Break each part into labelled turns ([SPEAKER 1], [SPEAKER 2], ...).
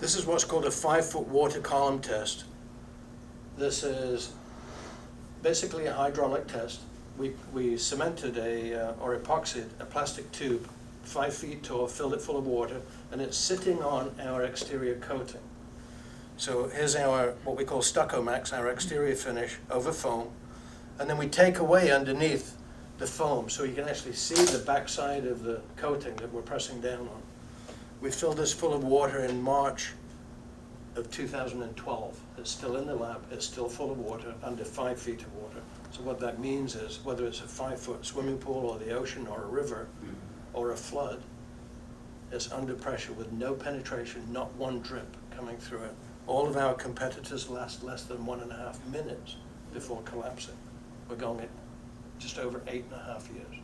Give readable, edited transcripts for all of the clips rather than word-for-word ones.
[SPEAKER 1] This is what's called a 5-foot water column test. This is basically a hydraulic test. We cemented or epoxied a plastic tube 5 feet tall, filled it full of water, and it's sitting on our exterior coating. So here's our, what we call Stucco Max, our exterior finish over foam. And then we take away underneath the foam so you can actually see the backside of the coating that we're pressing down on. We filled this full of water in March of 2012. It's still in the lab, it's still full of water, under 5 feet of water. So what that means is, whether it's a 5-foot swimming pool or the ocean or a river or a flood, it's under pressure with no penetration, not one drip coming through it. All of our competitors last less than 1.5 minutes before collapsing. We're going at just over 8.5 years.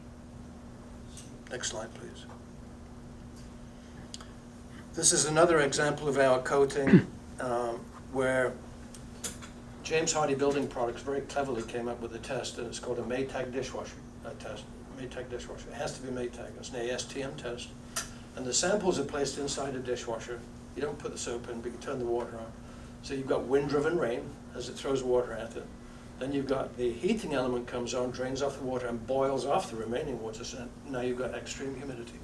[SPEAKER 1] Next slide, please. This is another example of our coating where James Hardie Building Products very cleverly came up with a test, and it's called a Maytag dishwasher test. Maytag dishwasher. It has to be Maytag. It's an ASTM test. And the samples are placed inside a dishwasher. You don't put the soap in, but you turn the water on. So you've got wind-driven rain as it throws water at it. Then you've got the heating element comes on, drains off the water, and boils off the remaining water. So now you've got extreme humidity.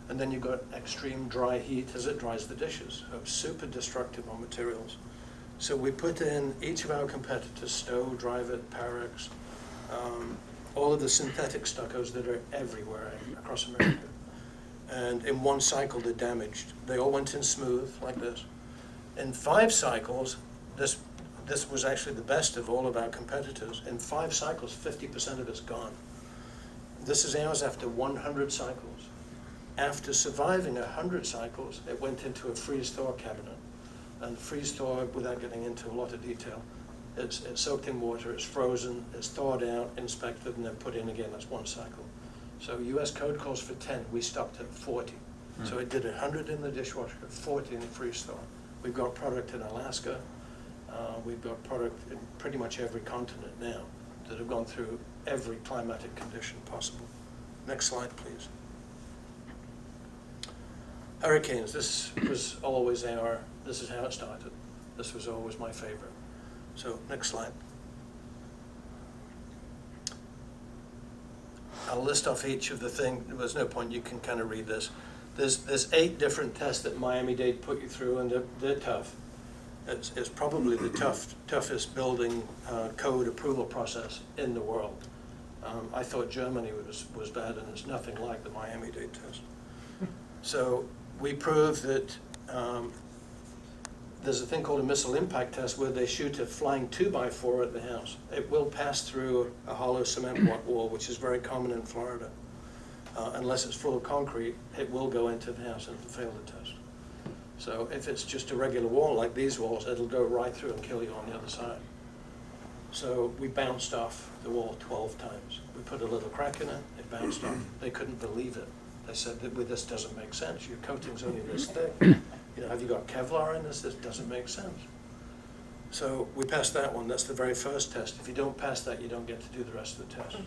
[SPEAKER 1] And then you've got extreme dry heat as it dries the dishes. So it's super destructive on materials. So we put in each of our competitors, Stowe, Dryvit, Parex, all of the synthetic stuccos that are everywhere across America. And in one cycle, they're damaged. They all went in smooth, like this. In 5 cycles, this was actually the best of all of our competitors. In 5 cycles, 50% of it's gone. This is ours after 100 cycles. After surviving 100 cycles, it went into a freeze-thaw cabinet. And freeze-thaw, without getting into a lot of detail, it's soaked in water, it's frozen, it's thawed out, inspected, and then put in again. That's 1 cycle. So US code calls for 10. We stopped at 40. So it did 100 in the dishwasher, 40 in the freeze-thaw. We've got product in Alaska. We've got product in pretty much every continent now that have gone through every climatic condition possible. Next slide, please. Hurricanes. This was always this is how it started. This was always my favorite. So next slide. I'll list off each of the things. There's no point, you can kind of read this. There's 8 different tests that Miami-Dade put you through, and they're tough. It's probably the toughest building code approval process in the world. I thought Germany was bad, and it's nothing like the Miami-Dade test. So we proved that there's a thing called a missile impact test where they shoot a flying 2x4 at the house. It will pass through a hollow cement wall, which is very common in Florida. Unless it's full of concrete, it will go into the house and fail the test. So if it's just a regular wall like these walls, it'll go right through and kill you on the other side. So we bounced off the wall 12 times. We put a little crack in it, it bounced off. They couldn't believe it. They said, well, this doesn't make sense. Your coating's only this thick. You know, have you got Kevlar in this? This doesn't make sense. So we passed that one. That's the very first test. If you don't pass that, you don't get to do the rest of the test.